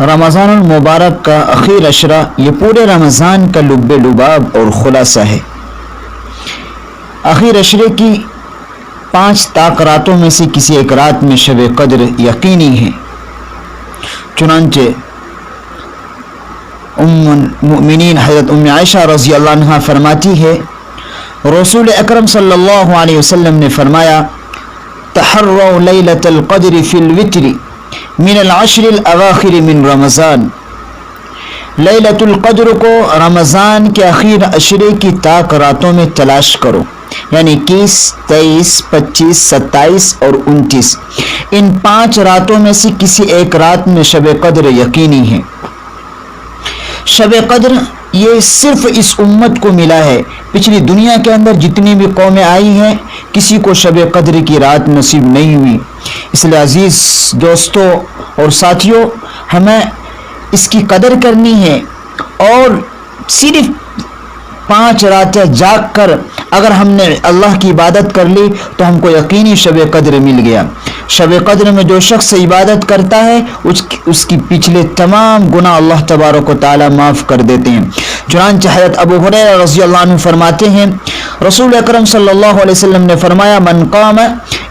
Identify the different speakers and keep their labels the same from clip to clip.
Speaker 1: رمضان المبارک کا اخیر عشرہ یہ پورے رمضان کا لب لباب اور خلاصہ ہے۔ اخیر عشرے کی 5 طاق راتوں میں سے کسی ایک رات میں شب قدر یقینی ہے۔ چنانچہ ام المؤمنین حضرت ام عائشہ رضی اللہ عنہا فرماتی ہے، رسول اکرم صلی اللہ علیہ وسلم نے فرمایا، تحروا لیلۃ القدر فی الوتر من العشر الاواخر من رمضان، لیلۃ القدر کو رمضان کے اخیر عشرے کی طاق راتوں میں تلاش کرو، یعنی 21، 23، 25، 27 اور 29، ان 5 راتوں میں سے کسی ایک رات میں شب قدر یقینی ہے۔ شب قدر یہ صرف اس امت کو ملا ہے، پچھلی دنیا کے اندر جتنی بھی قومیں آئی ہیں کسی کو شب قدر کی رات نصیب نہیں ہوئی۔ اس لیے عزیز دوستوں اور ساتھیوں، ہمیں اس کی قدر کرنی ہے، اور صرف 5 راتیں جاگ کر اگر ہم نے اللہ کی عبادت کر لی تو ہم کو یقینی شب قدر مل گیا۔ شب قدر میں جو شخص عبادت کرتا ہے اس کی پچھلے تمام گناہ اللہ تبارک و تعالی معاف کر دیتے ہیں۔ چنانچہ حضرت ابو ہریرہ رضی اللہ عنہ فرماتے ہیں، رسول اکرم صلی اللہ علیہ وسلم نے فرمایا، من قام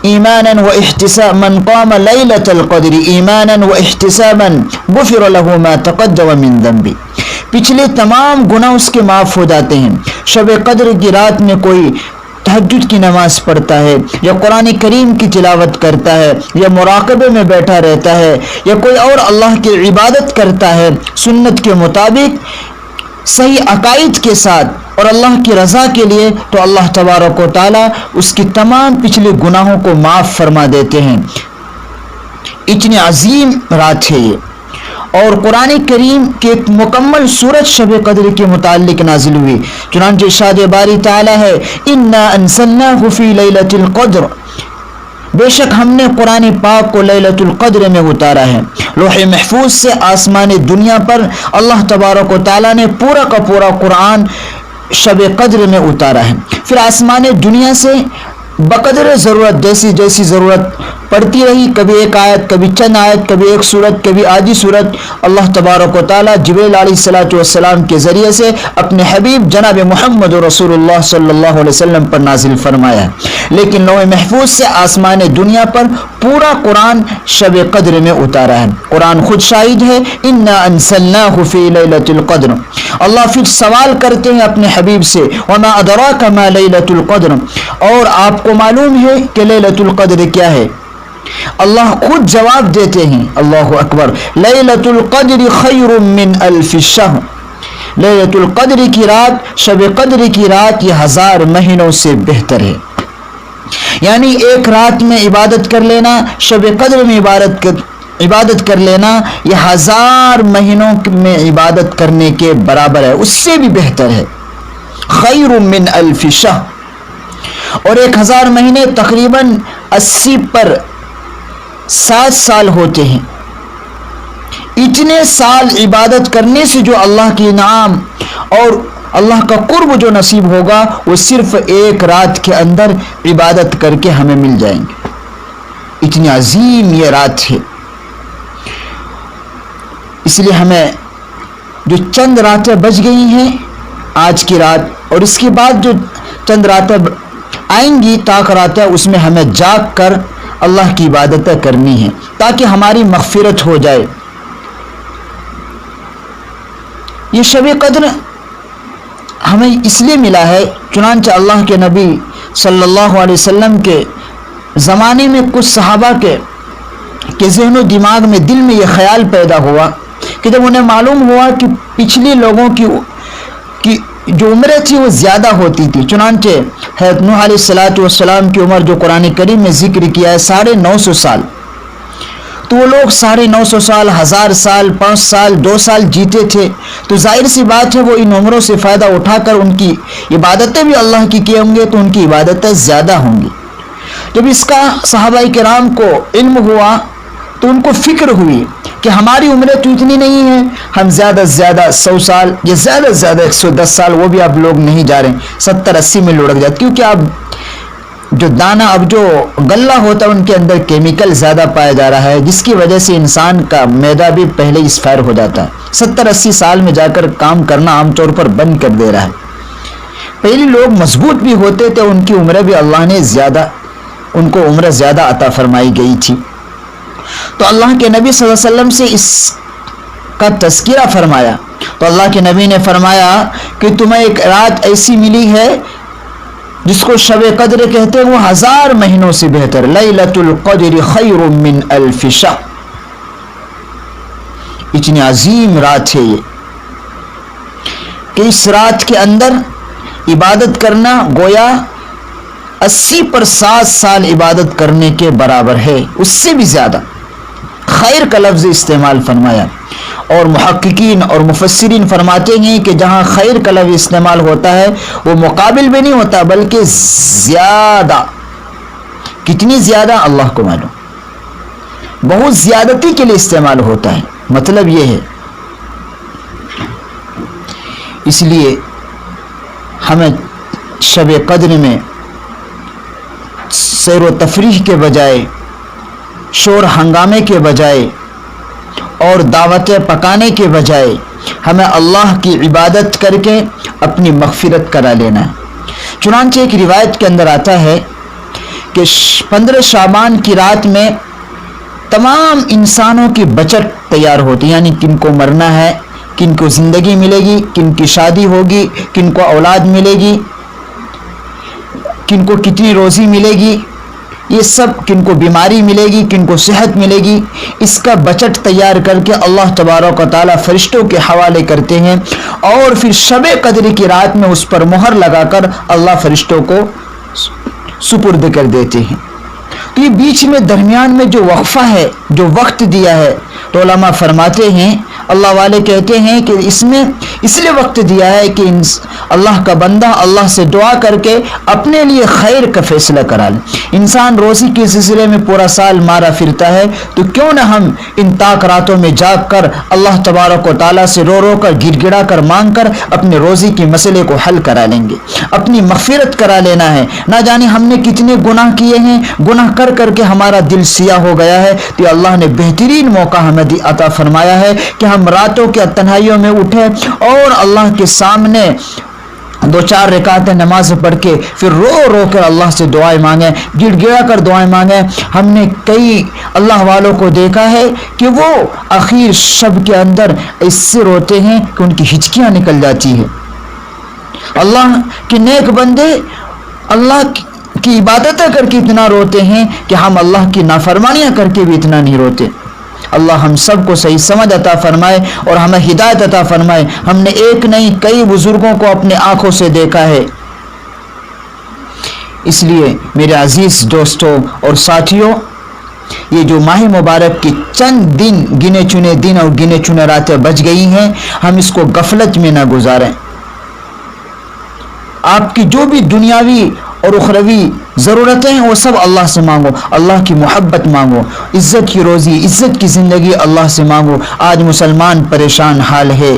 Speaker 1: ایمانا و احتسابا، من قام لیلۃ القدر ایمانا و احتسابا غفر له ما تقدم من ذنبه، پچھلے تمام گناہ اس کے معاف ہو جاتے ہیں۔ شب قدر کی رات میں کوئی تہجد کی نماز پڑھتا ہے، یا قرآن کریم کی تلاوت کرتا ہے، یا مراقبے میں بیٹھا رہتا ہے، یا کوئی اور اللہ کی عبادت کرتا ہے سنت کے مطابق صحیح عقائد کے ساتھ اور اللہ کی رضا کے لیے، تو اللہ تبارک و تعالی اس کی تمام پچھلے گناہوں کو معاف فرما دیتے ہیں۔ اتنی عظیم رات ہے یہ، اور قرآن کریم کی ایک مکمل سورت شب قدر کے متعلق نازل ہوئی۔ چنانچہ ارشاد باری تعالی ہے، انا انزلناہ فی لیلۃ القدر، بے شک ہم نے قرآن پاک کو لیلۃ القدر میں اتارا ہے۔ لوح محفوظ سے آسمان دنیا پر اللہ تبارک و تعالی نے پورا کا پورا قرآن شب قدر میں اتارا ہے۔ پھر آسمان دنیا سے بقدر ضرورت جیسی جیسی ضرورت پڑتی رہی، کبھی ایک آیت، کبھی چند آیت، کبھی ایک سورت، کبھی آدھی سورت، اللہ تبارک و تعالی جبریل علیہ الصلوۃ والسلام کے ذریعے سے اپنے حبیب جناب محمد رسول اللہ صلی اللہ علیہ وسلم پر نازل فرمایا ہے۔ لیکن لوح محفوظ سے آسمان دنیا پر پورا قرآن شب قدر میں اتارا ہے۔ قرآن خود شاہد ہے، انا انزلناہ فی لیلۃ القدر۔ اللہ پھر سوال کرتے ہیں اپنے حبیب سے، وما ادراک ما لیلۃ القدر، اور آپ کو معلوم ہے کہ لیلۃ القدر کیا ہے؟ اللہ خود جواب دیتے ہیں، اللہ اکبر، لیلۃ القدر خیر من الف شہر، لیلۃ القدر کی رات، شب قدر کی رات یہ 1000 مہینوں سے بہتر ہے۔ یعنی ایک رات میں عبادت کر لینا، شب قدر میں عبادت کر لینا، یہ 1000 مہینوں میں عبادت کرنے کے برابر ہے، اس سے بھی بہتر ہے۔ خیر من الف شہر، اور 1000 مہینے تقریباً 80 پر 7 سال ہوتے ہیں۔ اتنے سال عبادت کرنے سے جو اللہ کی انعام اور اللہ کا قرب جو نصیب ہوگا وہ صرف ایک رات کے اندر عبادت کر کے ہمیں مل جائیں گے۔ اتنی عظیم یہ رات ہے، اس لیے ہمیں جو چند راتیں بچ گئی ہیں آج کی رات اور اس کے بعد جو چند راتیں آئیں گی طاق راتیں، اس میں ہمیں جاگ کر اللہ کی عبادتیں کرنی ہیں تاکہ ہماری مغفرت ہو جائے۔ یہ شب قدر ہمیں اس لیے ملا ہے، چنانچہ اللہ کے نبی صلی اللہ علیہ وسلم کے زمانے میں کچھ صحابہ کے ذہن و دماغ میں، دل میں یہ خیال پیدا ہوا کہ جب انہیں معلوم ہوا کہ پچھلے لوگوں کی جو عمریں تھی وہ زیادہ ہوتی تھی، چنانچہ حضرت نوح علیہ الصلوۃ والسلام کی عمر جو قرآن کریم میں ذکر کیا ہے 950 سال، تو وہ لوگ 950 سال، 1000 سال، 5 سال، 2 سال جیتے تھے، تو ظاہر سی بات ہے وہ ان عمروں سے فائدہ اٹھا کر ان کی عبادتیں بھی اللہ کی کیے ہوں گے تو ان کی عبادتیں زیادہ ہوں گی۔ جب اس کا صحابہ کرام کو علم ہوا تو ان کو فکر ہوئی کہ ہماری عمریں تو اتنی نہیں ہیں، ہم زیادہ سے زیادہ 100 سال یا زیادہ سے زیادہ 110 سال، وہ بھی آپ لوگ نہیں جا رہے ہیں، 70-80 میں لڑک جاتے، کیونکہ آپ جو دانہ اب جو غلہ ہوتا ہے ان کے اندر کیمیکل زیادہ پایا جا رہا ہے، جس کی وجہ سے انسان کا معدہ بھی پہلے اسپائر ہو جاتا ہے، 70-80 سال میں جا کر کام کرنا عام طور پر بند کر دے رہا ہے۔ پہلے لوگ مضبوط بھی ہوتے تھے، ان کی عمریں بھی اللہ نے ان کو عمر زیادہ عطا فرمائی گئی تھی۔ تو اللہ کے نبی صلی اللہ علیہ وسلم سے اس کا تذکرہ فرمایا تو اللہ کے نبی نے فرمایا کہ تمہیں ایک رات ایسی ملی ہے جس کو شب قدر کہتے ہیں، وہ 1000 مہینوں سے بہتر، لیلۃ القدر خیر من الف شہر، اتنی عظیم رات ہے یہ کہ اس رات کے اندر عبادت کرنا گویا 80 پر 7 سال عبادت کرنے کے برابر ہے، اس سے بھی زیادہ خیر کا لفظ استعمال فرمایا۔ اور محققین اور مفسرین فرماتے ہیں کہ جہاں خیر کا لفظ استعمال ہوتا ہے وہ مقابل میں نہیں ہوتا، بلکہ زیادہ، کتنی زیادہ اللہ کو معلوم، بہت زیادتی کے لیے استعمال ہوتا ہے، مطلب یہ ہے۔ اس لیے ہمیں شب قدر میں سیر و تفریح کے بجائے، شور ہنگامے کے بجائے اور دعوتیں پکانے کے بجائے ہمیں اللہ کی عبادت کر کے اپنی مغفرت کرا لینا ہے۔ چنانچہ ایک روایت کے اندر آتا ہے کہ 15 شعبان کی رات میں تمام انسانوں کی بچت تیار ہوتی، یعنی کن کو مرنا ہے، کن کو زندگی ملے گی، کن کی شادی ہوگی، کن کو اولاد ملے گی، کن کو کتنی روزی ملے گی، یہ سب، کن کو بیماری ملے گی، کن کو صحت ملے گی، اس کا بجٹ تیار کر کے اللہ تبارک و تعالیٰ فرشتوں کے حوالے کرتے ہیں، اور پھر شب قدر کی رات میں اس پر مہر لگا کر اللہ فرشتوں کو سپرد کر دیتے ہیں۔ تو یہ بیچ میں درمیان میں جو وقفہ ہے، جو وقت دیا ہے، تو علماء فرماتے ہیں، اللہ والے کہتے ہیں کہ اس میں اس لیے وقت دیا ہے کہ اللہ کا بندہ اللہ سے دعا کر کے اپنے لیے خیر کا فیصلہ کرا لے۔ انسان روزی کے سلسلے میں پورا سال مارا پھرتا ہے، تو کیوں نہ ہم ان تاک راتوں میں جاگ کر اللہ تبارک و تعالیٰ سے رو رو کر، گر گڑا کر مانگ کر اپنے روزی کے مسئلے کو حل کرا لیں گے، اپنی مغفرت کرا لینا ہے۔ نہ جانے ہم نے کتنے گناہ کیے ہیں، گناہ کر کر کے ہمارا دل سیاہ ہو گیا ہے، تو اللہ نے بہترین موقع ہمیں عطا فرمایا ہے کہ ہم راتوں کے تنہائیوں میں اٹھے اور اللہ کے سامنے 2-4 رکعتیں نماز پڑھ کے پھر رو رو کر اللہ سے دعائیں مانگیں، گڑ گڑا کر دعائیں مانگیں۔ ہم نے کئی اللہ والوں کو دیکھا ہے کہ وہ آخر شب کے اندر اس سے روتے ہیں کہ ان کی ہچکیاں نکل جاتی ہیں۔ اللہ کے نیک بندے اللہ کی عبادتیں کر کے اتنا روتے ہیں کہ ہم اللہ کی نافرمانیاں کر کے بھی اتنا نہیں روتے۔ اللہ ہم سب کو صحیح سمجھ عطا فرمائے اور ہمیں ہدایت عطا فرمائے۔ ہم نے ایک نہیں کئی بزرگوں کو اپنے آنکھوں سے دیکھا ہے۔ اس لیے میرے عزیز دوستوں اور ساتھیوں، یہ جو ماہ مبارک کی چند دن، گنے چنے دن اور گنے چنے راتیں بچ گئی ہیں، ہم اس کو غفلت میں نہ گزاریں۔ آپ کی جو بھی دنیاوی اور اخروی ضرورتیں ہیں وہ سب اللہ سے مانگو، اللہ کی محبت مانگو، عزت کی روزی، عزت کی زندگی اللہ سے مانگو۔ آج مسلمان پریشان حال ہے،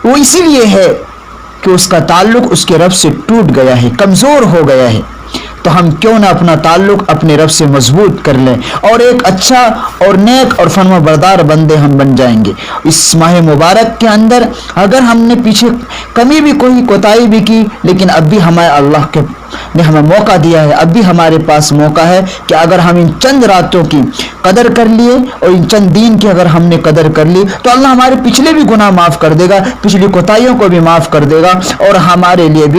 Speaker 1: وہ اسی لیے ہے کہ اس کا تعلق اس کے رب سے ٹوٹ گیا ہے، کمزور ہو گیا ہے۔ تو ہم کیوں نہ اپنا تعلق اپنے رب سے مضبوط کر لیں اور ایک اچھا اور نیک اور فرما بردار بندے ہم بن جائیں گے۔ اس ماہ مبارک کے اندر اگر ہم نے پیچھے کمی بھی کوئی کوتاہی بھی کی، لیکن اب بھی ہمیں اللہ نے ہمیں موقع دیا ہے، اب بھی ہمارے پاس موقع ہے کہ اگر ہم ان چند راتوں کی قدر کر لیے اور ان چند دین کی اگر ہم نے قدر کر لی تو اللہ ہمارے پچھلے بھی گناہ معاف کر دے گا، پچھلی کوتاہیوں کو بھی معاف کر دے گا اور ہمارے لیے بھی